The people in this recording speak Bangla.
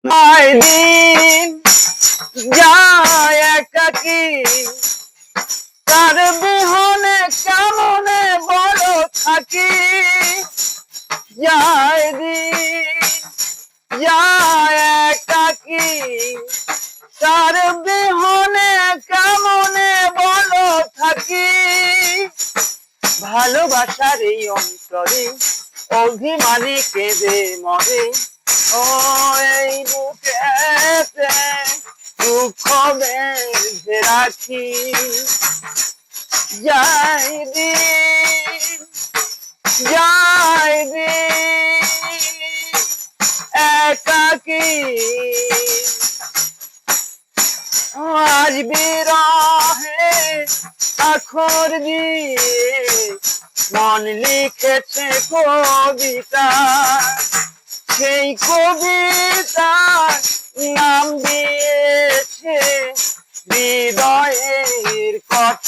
আয় দিন যায় একাকি, তার বিহনে কেমনে বড় থাকি। যায় দিন যায় একাকি, তার বিহনে কেমনে বড় থাকি। ভালোবাসার এই অন্তরে অভিমানে কেঁদে মরে, ও এই বুকেতে দুঃখ বেঁধে রাখি। যাই দিন যাই দিন একাকি, আজ বিরহে আখর দিয়ে মন লিখেছে কবিতা। সেই কবিতার নাম দিয়েছে হৃদয়ের কথা।